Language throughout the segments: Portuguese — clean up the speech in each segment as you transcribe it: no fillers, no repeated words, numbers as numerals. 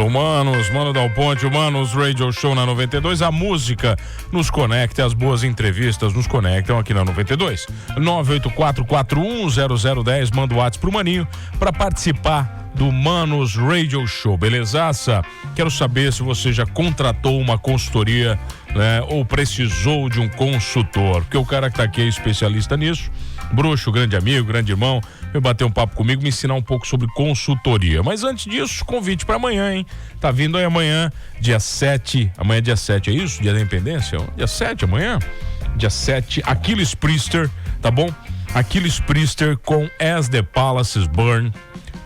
Alô, manos, Mano Dal Ponte, o Manos Radio Show na 92. A música nos conecta, as boas entrevistas nos conectam aqui na 92. 984-410010, manda o WhatsApp pro Maninho para participar do Manos Radio Show, belezaça? Quero saber se você já contratou uma consultoria, né, ou precisou de um consultor, porque o cara que tá aqui é especialista nisso. Bruxo, grande amigo, grande irmão, veio bater um papo comigo, me ensinar um pouco sobre consultoria. Mas antes disso, convite para amanhã, hein? Tá vindo aí amanhã, dia 7. Amanhã é dia 7, é isso? Dia da Independência? Dia 7 amanhã? Dia 7, Aquiles Priester, tá bom? Aquiles Priester com As the Palaces Burn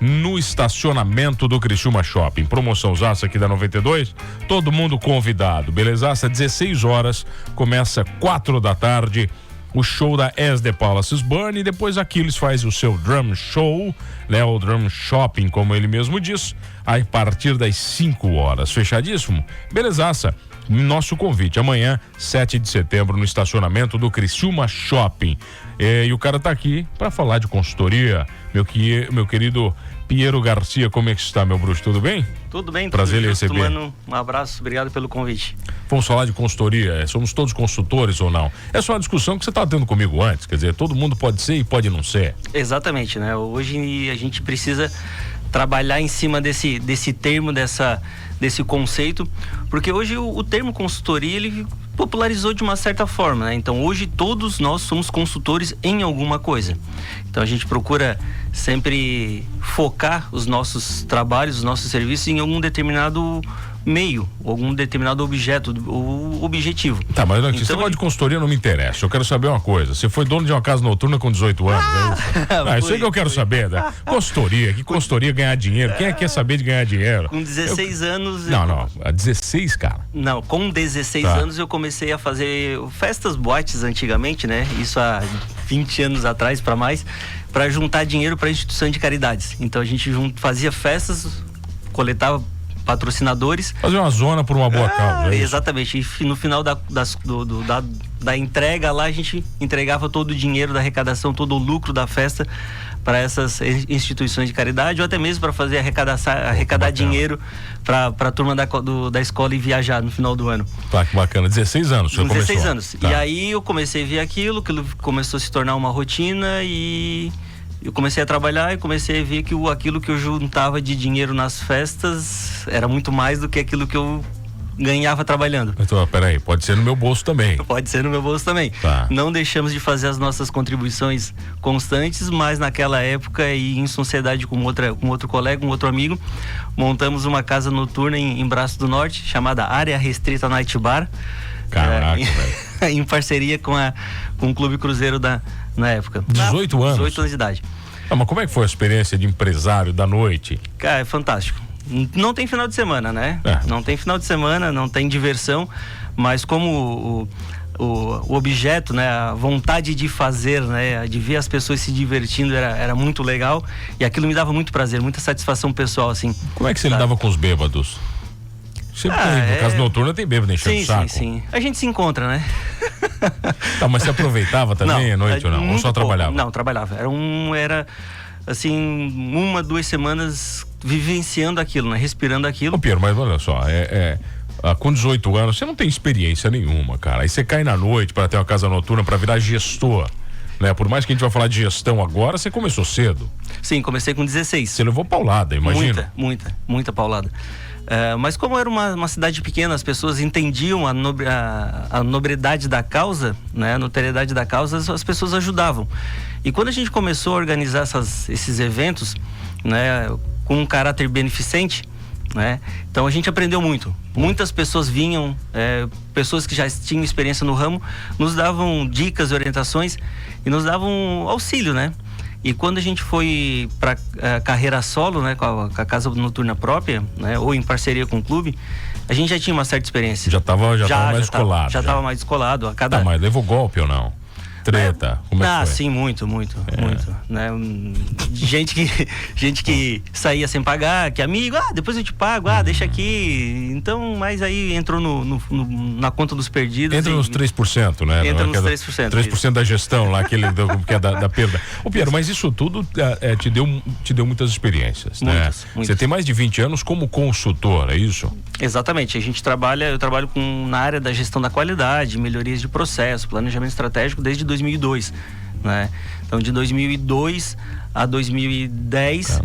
no estacionamento do Criciúma Shopping. Promoção zaça aqui da 92, todo mundo convidado, belezaça? 16 horas, começa 4 da tarde. O show da As the Palaces Burn, e depois Aquiles faz o seu drum show, né? O drum shopping, como ele mesmo diz, a partir das 5 horas. Fechadíssimo? Belezaça. Nosso convite, amanhã, 7 de setembro, no estacionamento do Criciúma Shopping. E o cara tá aqui para falar de consultoria. Meu querido Piero Garcia, como é que está, meu bruxo? Tudo bem? Tudo bem, prazer em receber. Mano, um abraço, obrigado pelo convite. Vamos falar de consultoria, somos todos consultores ou não? É só uma discussão que você estava tendo comigo antes, quer dizer, todo mundo pode ser e pode não ser. Exatamente, né? Hoje a gente precisa trabalhar em cima desse termo, desse conceito, porque hoje o termo consultoria, ele popularizou de uma certa forma, né? Então hoje todos nós somos consultores em alguma coisa. Então a gente procura sempre focar os nossos trabalhos, os nossos serviços em algum determinado meio, algum determinado objeto ou objetivo. Tá, mas então, esse negócio de consultoria não me interessa. Eu quero saber uma coisa. Você foi dono de uma casa noturna com 18 anos, isso aí que eu quero saber, né? Consultoria, que consultoria ganhar dinheiro? Quem é que quer saber de ganhar dinheiro? Com 16 anos... Não, 16, cara? Não, com 16 anos eu comecei a fazer festas boates antigamente, né? Isso há 20 anos atrás para mais, para juntar dinheiro para instituição de caridades. Então a gente fazia festas, coletava patrocinadores. Fazer uma zona por uma boa causa. Exatamente. E no final da entrega lá, a gente entregava todo o dinheiro da arrecadação, todo o lucro da festa para essas instituições de caridade, ou até mesmo para fazer arrecadar dinheiro para a turma da escola e viajar no final do ano. Tá, que bacana. 16 anos você começou. 16 anos. Tá. E aí eu comecei a ver aquilo começou a se tornar uma rotina, e eu comecei a trabalhar e comecei a ver que aquilo que eu juntava de dinheiro nas festas era muito mais do que aquilo que eu ganhava trabalhando. Então, peraí, pode ser no meu bolso também. Pode ser no meu bolso também. Tá. Não deixamos de fazer as nossas contribuições constantes, mas naquela época, e em sociedade com outro colega, um outro amigo, montamos uma casa noturna em Braço do Norte, chamada Área Restrita Night Bar. Caraca, velho. Em parceria com o Clube Cruzeiro na época. 18 anos? 18 anos de idade. Ah, mas como é que foi a experiência de empresário da noite? Cara, é fantástico. Não tem final de semana, né? É. Não tem final de semana, não tem diversão, mas como o objeto, né, a vontade de fazer, né, de ver as pessoas se divertindo era muito legal, e aquilo me dava muito prazer, muita satisfação pessoal, assim. Como é que você lidava com os bêbados? Sempre tem, no caso noturna tem bêbado enchendo o saco. Sim. A gente se encontra, né? Tá, mas você aproveitava também à noite ou não? Ou só trabalhava? Não, trabalhava. Era assim, 1, 2 semanas vivenciando aquilo, né? Respirando aquilo. Ô, Piero, mas olha só, com 18 anos, você não tem experiência nenhuma, cara. Aí você cai na noite para ter uma casa noturna, para virar gestor, né? Por mais que a gente vai falar de gestão agora, você começou cedo. Sim, comecei com 16. Você levou paulada, imagina. Muita paulada. Mas como era uma cidade pequena, as pessoas entendiam a nobredade da causa, né? A notoriedade da causa, as pessoas ajudavam. E quando a gente começou a organizar esses eventos, né, com um caráter beneficente, né? Então a gente aprendeu muito. Muitas pessoas vinham, pessoas que já tinham experiência no ramo, nos davam dicas, orientações e nos davam auxílio, né? E quando a gente foi para carreira solo, né, com a casa noturna própria, né, ou em parceria com o clube, a gente já tinha uma certa experiência. Já estava mais descolado. Já estava mais descolado. Tá, mas levou golpe ou não? treta? Como é que foi? Sim, muito, né? Gente que saía sem pagar, que amigo, depois eu te pago, deixa aqui. Então, mas aí entrou na conta dos perdidos. Entra nos 3%, né? Entra nos 3%. 3% da gestão lá, que é da perda. Ô, Piero, mas isso tudo te deu muitas experiências, né? Muitas. Você tem mais de 20 anos como consultor, é isso? Exatamente. Eu trabalho na área da gestão da qualidade, melhorias de processo, planejamento estratégico desde 2002, né? Então, de 2002 a 2010,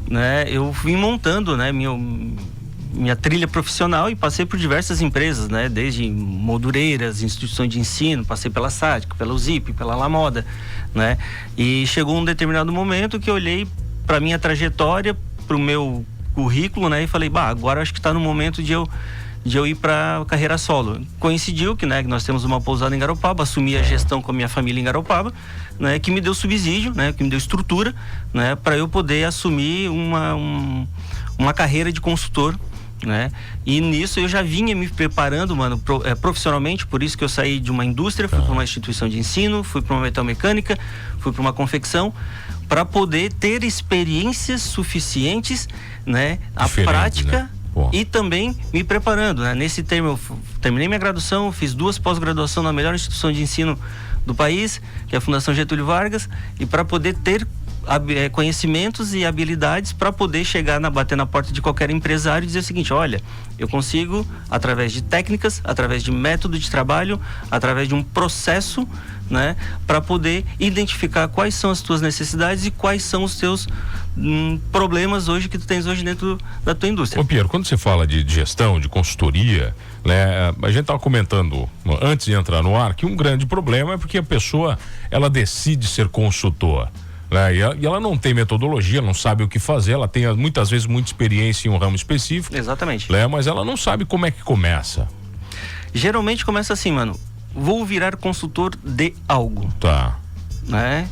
né, eu vim montando, né, minha trilha profissional e passei por diversas empresas, né, desde moldureiras, instituições de ensino, passei pela SATIC, pela USIP, pela LaModa, né? E chegou um determinado momento que eu olhei para minha trajetória, para o meu currículo, né, e falei, agora acho que está no momento de eu ir para carreira solo. Coincidiu que, né, que nós temos uma pousada em Garopaba, assumi a gestão com a minha família em Garopaba, né, que me deu subsídio, né, que me deu estrutura, né, para eu poder assumir uma carreira de consultor, né? E nisso eu já vinha me preparando, profissionalmente, por isso que eu saí de uma indústria, fui para uma instituição de ensino, fui para uma metalmecânica, fui para uma confecção, para poder ter experiências suficientes, né, a prática, né? E também me preparando, né? Nesse termo eu terminei minha graduação, fiz 2 pós-graduação na melhor instituição de ensino do país, que é a Fundação Getúlio Vargas, e para poder ter conhecimentos e habilidades para poder bater na porta de qualquer empresário e dizer o seguinte: olha, eu consigo, através de técnicas, através de método de trabalho, através de um processo, né, para poder identificar quais são as tuas necessidades e quais são os teus problemas hoje que tu tens hoje dentro da tua indústria. Ô Piero, quando você fala de gestão, de consultoria, né, a gente estava comentando antes de entrar no ar que um grande problema é porque a pessoa, ela decide ser consultor, né, e ela não tem metodologia, não sabe o que fazer, ela tem muitas vezes muita experiência em um ramo específico. Exatamente. Né, mas ela não sabe como é que começa. Geralmente começa assim, vou virar consultor de algo. Tá. Né?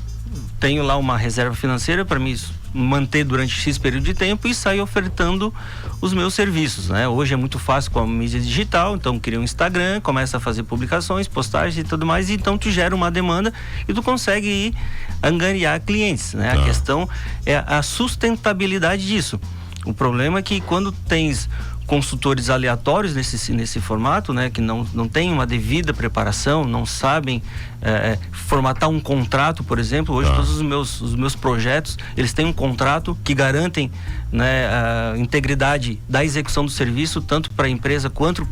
Tenho lá uma reserva financeira para me manter durante X período de tempo e sair ofertando os meus serviços, né? Hoje é muito fácil com a mídia digital, então cria um Instagram, começa a fazer publicações, postagens e tudo mais, e então tu gera uma demanda e tu consegue ir angariar clientes, né? A questão é a sustentabilidade disso. O problema é que quando tens consultores aleatórios nesse formato, né, que não tem uma devida preparação, não sabem formatar um contrato, por exemplo. Hoje todos os meus projetos, eles têm um contrato que garantem, né, a integridade da execução do serviço, tanto para a empresa quanto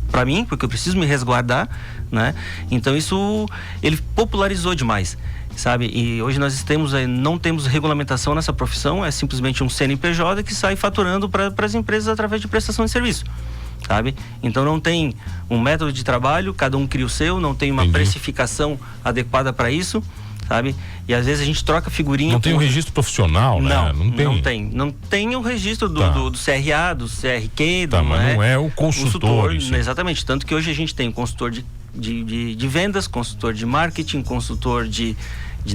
para mim, porque eu preciso me resguardar, né? Então isso ele popularizou demais, sabe? E hoje nós não temos regulamentação nessa profissão, é simplesmente um CNPJ que sai faturando para as empresas através de prestação de serviço, sabe? Então não tem um método de trabalho, cada um cria o seu, não tem uma precificação adequada para isso, sabe? E às vezes a gente troca figurinha. Não tem um registro profissional, né? Não tem o registro do CRA, do CRQ, mas não é o consultor. Exatamente, tanto que hoje a gente tem consultor de vendas, consultor de marketing, consultor de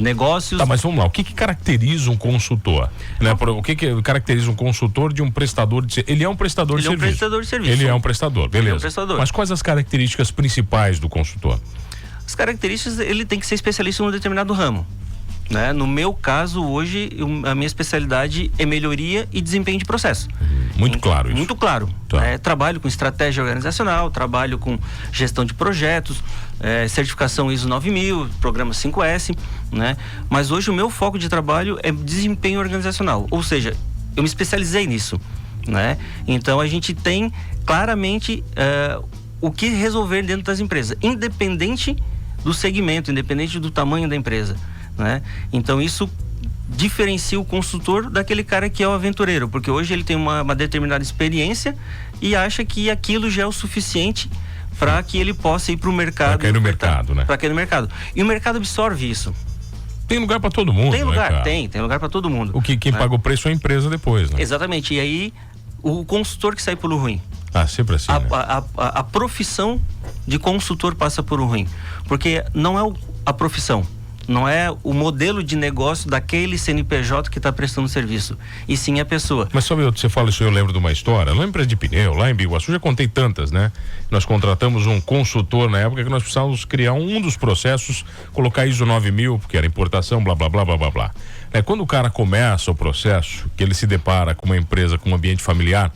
negócios. Mas vamos lá, o que caracteriza um consultor? Né? O que caracteriza um consultor de um prestador de serviço? Ele é um prestador de serviço. Ele é um prestador de serviço. Ele é um prestador, beleza. Ele é um prestador. Mas quais as características principais do consultor? As características, ele tem que ser especialista em um determinado ramo, né? No meu caso, hoje, a minha especialidade é melhoria e desempenho de processo. Muito claro isso. Muito claro. Trabalho com estratégia organizacional, trabalho com gestão de projetos, certificação ISO 9000, programa 5S, né? Mas hoje o meu foco de trabalho é desempenho organizacional, ou seja, eu me especializei nisso, né? Então a gente tem claramente o que resolver dentro das empresas, independente do segmento, independente do tamanho da empresa, né? Então isso diferencia o consultor daquele cara que é o aventureiro, porque hoje ele tem uma determinada experiência e acha que aquilo já é o suficiente para que ele possa ir para o mercado. Para cair no mercado, né? Para cair no mercado. E o mercado absorve isso. Tem lugar para todo mundo. Tem lugar, né, tem lugar para todo mundo. Quem paga o preço é a empresa depois, né? Exatamente. E aí o consultor que sai pelo ruim. Sempre assim, né? A profissão de consultor passa por um ruim, porque não é a profissão, Não é o modelo de negócio daquele CNPJ que está prestando serviço, e sim a pessoa. Mas sabe, você fala isso, eu lembro de uma história, lá em empresa de pneu, lá em Biguaçu, já contei tantas, né? Nós contratamos um consultor na época que nós precisávamos criar um dos processos, colocar ISO 9000, porque era importação, blá, blá, blá, blá, blá, blá. Quando o cara começa o processo, que ele se depara com uma empresa com um ambiente familiar,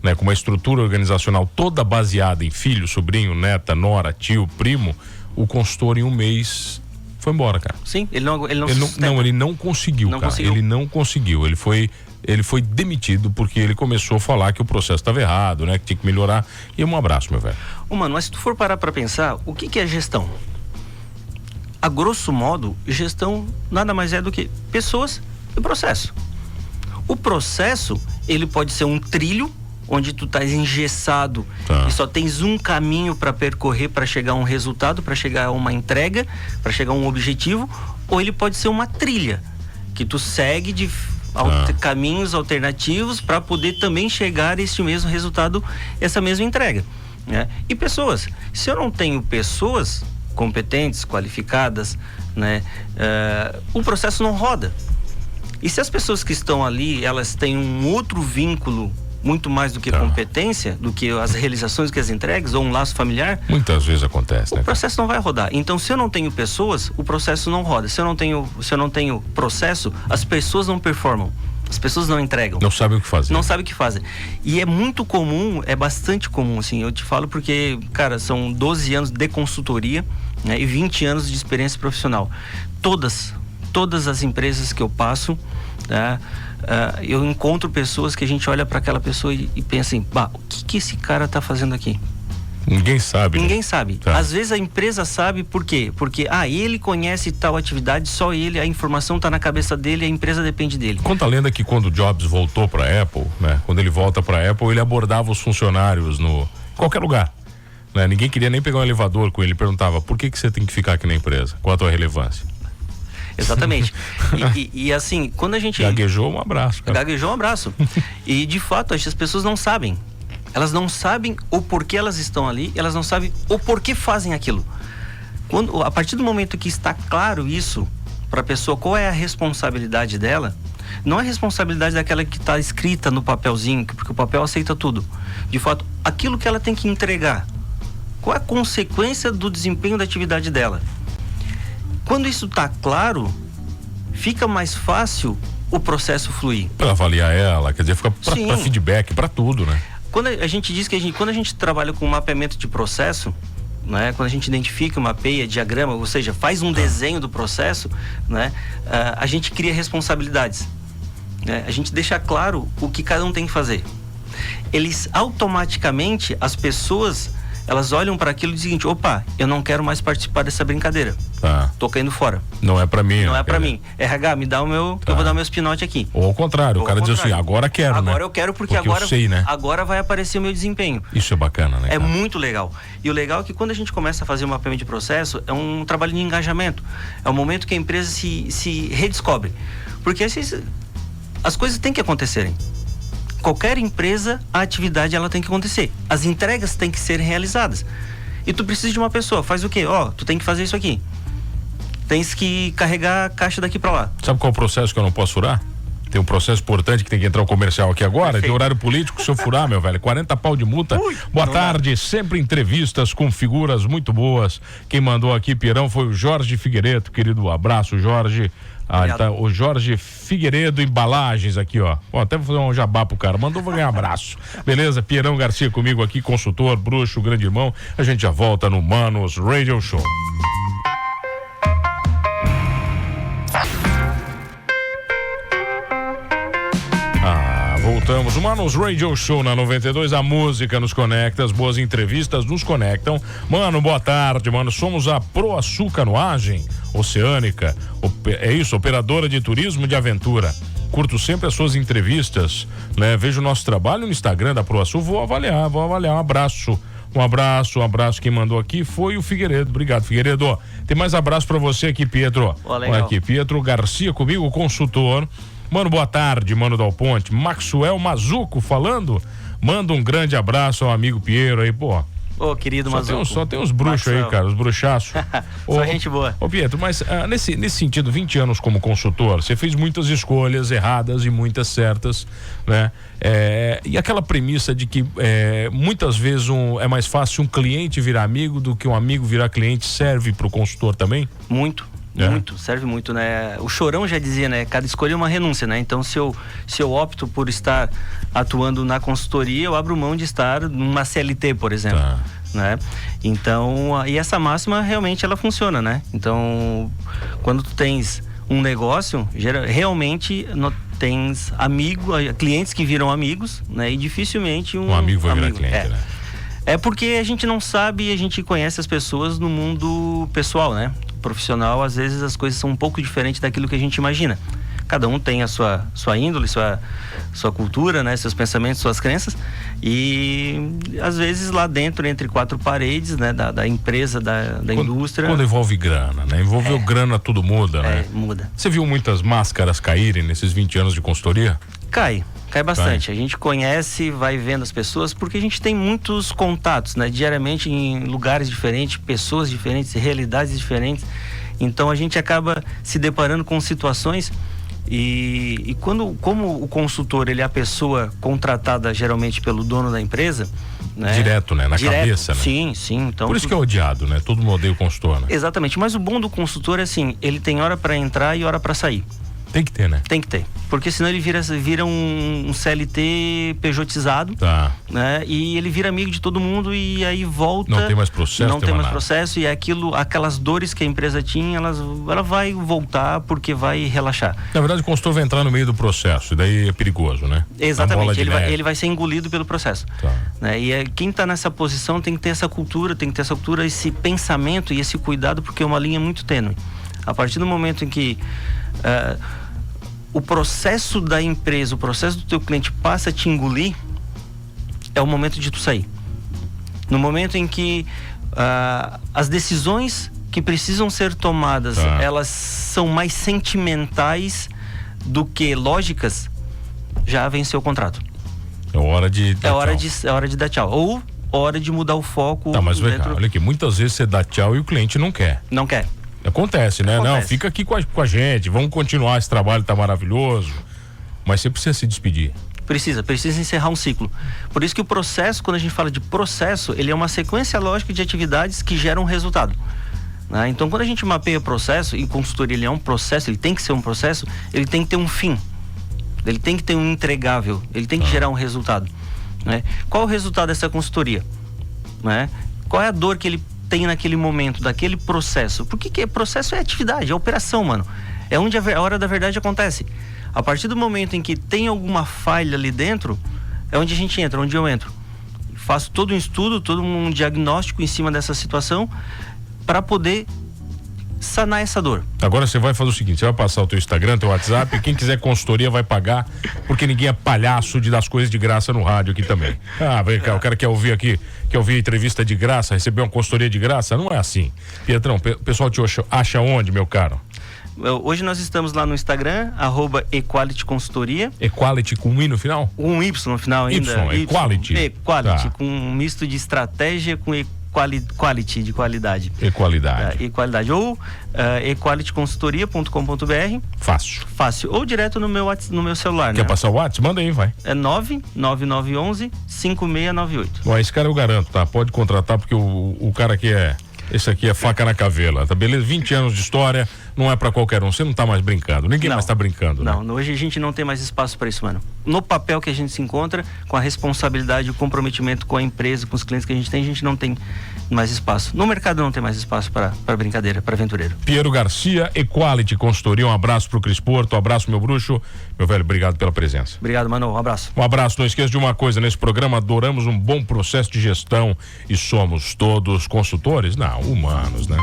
né, com uma estrutura organizacional toda baseada em filho, sobrinho, neta, nora, tio, primo, o consultor em um mês foi embora, cara. Sim, ele não conseguiu, cara. Ele não conseguiu. Ele foi demitido porque ele começou a falar que o processo estava errado, né? Que tinha que melhorar. E um abraço, meu velho. Mano, mas se tu for parar pra pensar, o que é gestão? A grosso modo, gestão nada mais é do que pessoas e processo. O processo, ele pode ser um trilho onde tu estás engessado e só tens um caminho para percorrer para chegar a um resultado, para chegar a uma entrega, para chegar a um objetivo, ou ele pode ser uma trilha que tu segue de caminhos alternativos para poder também chegar a este mesmo resultado, essa mesma entrega, né? E pessoas, se eu não tenho pessoas competentes, qualificadas, né, o processo não roda. E se as pessoas que estão ali, elas têm um outro vínculo muito mais do que competência, do que as realizações, que as entregas, ou um laço familiar, muitas vezes acontece, o processo não vai rodar. Então, se eu não tenho pessoas, o processo não roda. Se eu não tenho processo, as pessoas não performam. As pessoas não entregam. Não sabem o que fazer. Não sabem o que fazem. E é muito comum, é bastante comum, assim, eu te falo porque, cara, são 12 anos de consultoria, né, e 20 anos de experiência profissional. Todas as empresas que eu passo, né, eu encontro pessoas que a gente olha para aquela pessoa e pensa assim, o que esse cara tá fazendo aqui? Ninguém sabe. Ninguém sabe. Às vezes a empresa sabe por quê? Porque, ele conhece tal atividade, só ele, a informação tá na cabeça dele, a empresa depende dele. Conta a lenda que quando o Jobs voltou pra Apple, né? Quando ele volta pra Apple, ele abordava os funcionários em qualquer lugar, né? Ninguém queria nem pegar um elevador com ele, perguntava, por que você tem que ficar aqui na empresa? Qual a tua relevância? Exatamente. e assim, quando a gente... Gaguejou, um abraço, cara. Gaguejou, um abraço. E de fato, as pessoas não sabem. Elas não sabem o porquê elas estão ali, elas não sabem o porquê fazem aquilo. A partir do momento que está claro isso para a pessoa, qual é a responsabilidade dela, não é a responsabilidade daquela que está escrita no papelzinho, porque o papel aceita tudo. De fato, aquilo que ela tem que entregar, qual é a consequência do desempenho da atividade dela. Quando isso está claro, fica mais fácil o processo fluir. Para avaliar ela, quer dizer, fica para feedback, para tudo, né? Quando a gente diz que quando a gente trabalha com mapeamento de processo, né, quando a gente identifica, mapeia, diagrama, ou seja, faz um desenho do processo, né, a gente cria responsabilidades, né? A gente deixa claro o que cada um tem que fazer. Eles automaticamente, as pessoas, elas olham para aquilo e dizem o seguinte, opa, eu não quero mais participar dessa brincadeira. Tô caindo fora. Não é para mim. Não é para mim. RH, me dá o meu, eu vou dar o meu spinote aqui. Ou ao contrário, o cara diz assim, agora quero, agora né? Eu quero porque agora, eu sei, né? Agora vai aparecer o meu desempenho. Isso é bacana, né? É muito legal. E o legal é que quando a gente começa a fazer um mapeamento de processo, é um trabalho de engajamento. É o momento que a empresa se redescobre. Porque as coisas têm que acontecerem. Qualquer empresa, a atividade ela tem que acontecer. As entregas têm que ser realizadas. E tu precisa de uma pessoa. Faz o quê? Tu tem que fazer isso aqui. Tens que carregar a caixa daqui pra lá. Sabe qual é o processo que eu não posso furar? Tem um processo importante que tem que entrar o comercial aqui agora. Perfeito. Tem horário político, se eu furar, meu velho, 40 pau de multa. Boa tarde, sempre entrevistas com figuras muito boas. Quem mandou aqui, Pirão, foi o Jorge Figueiredo, querido, abraço, Jorge. Tá, o Jorge Figueiredo Embalagens aqui, ó. Até vou fazer um jabá pro cara. Mandou, vou ganhar um abraço. Beleza? Pierão Garcia comigo aqui, consultor, bruxo, grande irmão. A gente já volta no Manos Radio Show. Voltamos, o Manos Radio Show na 92, a música nos conecta, as boas entrevistas nos conectam. Mano, boa tarde, mano, somos a ProAçu Canoagem Oceânica, é isso, operadora de turismo de aventura. Curto sempre as suas entrevistas, né? Vejo o nosso trabalho no Instagram da ProAçu, vou avaliar, um abraço. Um abraço, quem mandou aqui foi o Figueiredo, obrigado, Figueiredo. Tem mais abraço pra você aqui, Pietro. Olha aqui, Pietro Garcia comigo, consultor. Mano, boa tarde, Mano Dal Ponte. Maxwell Mazuco falando. Manda um grande abraço ao amigo Piero aí, pô. Ô, querido Mazuco. Só tem uns bruxos aí, cara, os bruxaços. Só gente boa. Ô, Pietro, mas nesse sentido, 20 anos como consultor, você fez muitas escolhas erradas e muitas certas, né? E aquela premissa de que muitas vezes é mais fácil um cliente virar amigo do que um amigo virar cliente, serve para o consultor também? Muito, serve muito, né? O Chorão já dizia, né? Cada escolha é uma renúncia, né? Então, se eu opto por estar atuando na consultoria, eu abro mão de estar numa CLT, por exemplo. Tá. Né? Então, e essa máxima realmente ela funciona, né? Então, quando tu tens um negócio, realmente tens clientes que viram amigos, né? E dificilmente um amigo vai virar cliente, né? É porque a gente não sabe, a gente conhece as pessoas no mundo pessoal, né? Profissional, às vezes as coisas são um pouco diferentes daquilo que a gente imagina. Cada um tem a sua índole, sua cultura, né? Seus pensamentos, suas crenças. E às vezes lá dentro, entre quatro paredes, né? Da empresa, da indústria. Quando envolve grana, né? Envolveu grana, tudo muda, né? Muda. Você viu muitas máscaras caírem nesses 20 anos de consultoria? Cai bastante. A gente conhece, vai vendo as pessoas, porque a gente tem muitos contatos, né? Diariamente em lugares diferentes, pessoas diferentes, realidades diferentes. Então a gente acaba se deparando com situações e como o consultor, ele é a pessoa contratada geralmente pelo dono da empresa, né? Direto, né? Na cabeça, né? Sim. Então, por isso que é odiado, né? Todo mundo odeia o consultor, né? Exatamente. Mas o bom do consultor é assim, ele tem hora para entrar e hora para sair. Tem que ter, né? Tem que ter. Porque senão ele vira um CLT pejotizado, né? E ele vira amigo de todo mundo e aí volta. Não tem mais processo. Não tem mais processo e aquelas dores que a empresa tinha, ela vai voltar porque vai relaxar. Na verdade, o consultor vai entrar no meio do processo e daí é perigoso, né? Exatamente. Ele vai ser engolido pelo processo. Né? E quem está nessa posição tem que ter essa cultura, esse pensamento e esse cuidado, porque é uma linha muito tênue. A partir do momento em que o processo da empresa, o processo do teu cliente passa a te engolir, é o momento de tu sair. No momento em que as decisões que precisam ser tomadas, elas são mais sentimentais do que lógicas, já venceu o contrato. É hora de dar tchau. É hora de dar tchau. Ou hora de mudar o foco. Mas olha aqui, muitas vezes você dá tchau e o cliente não quer. Não quer. Acontece, né? Não, fica aqui com a gente, vamos continuar, esse trabalho tá maravilhoso. Mas você precisa se despedir. Precisa encerrar um ciclo. Por isso que o processo, quando a gente fala de processo, ele é uma sequência lógica de atividades que geram resultado. Né? Então, quando a gente mapeia o processo, e consultoria ele é um processo, ele tem que ser um processo, ele tem que ter um fim. Ele tem que ter um entregável, ele tem que gerar um resultado. Né? Qual é o resultado dessa consultoria? Né? Qual é a dor que ele tem naquele momento, daquele processo? Porque processo é atividade, é operação, mano. É onde a hora da verdade acontece. A partir do momento em que tem alguma falha ali dentro, é onde a gente entra, onde eu entro. Faço todo um estudo, todo um diagnóstico em cima dessa situação para poder sanar essa dor. Agora você vai fazer o seguinte, você vai passar o teu Instagram, teu WhatsApp, quem quiser consultoria vai pagar, porque ninguém é palhaço de dar as coisas de graça no rádio aqui também. Vem cá, o cara quer ouvir aqui, quer ouvir entrevista de graça, receber uma consultoria de graça, não é assim. Pietrão, o pessoal te acha onde, meu caro? Hoje nós estamos lá no Instagram, @Equality Consultoria. Equality com I no final? Um Y no final ainda. Equality. Equality, com um misto de estratégia com quality, de qualidade. Equalidade. Ou equalityconsultoria.com.br. Fácil. Ou direto no meu celular. Quer passar o WhatsApp? Manda aí, vai. É 99911-5698. Bom, esse cara eu garanto, tá? Pode contratar, porque o cara aqui esse aqui é faca na cavela, tá beleza? 20 anos de história, não é pra qualquer um. Você não tá mais brincando, ninguém mais tá brincando, né? Não, hoje a gente não tem mais espaço pra isso, mano. No papel que a gente se encontra, com a responsabilidade, o comprometimento com a empresa, com os clientes que a gente não tem mais espaço. No mercado não tem mais espaço pra brincadeira, pra aventureiro. Piero Garcia, Equality Consultoria, um abraço pro Cris Porto, um abraço, meu bruxo. Meu velho, obrigado pela presença. Obrigado, mano, um abraço. Um abraço, não esqueça de uma coisa, nesse programa adoramos um bom processo de gestão e somos todos consultores? Não, humanos, né?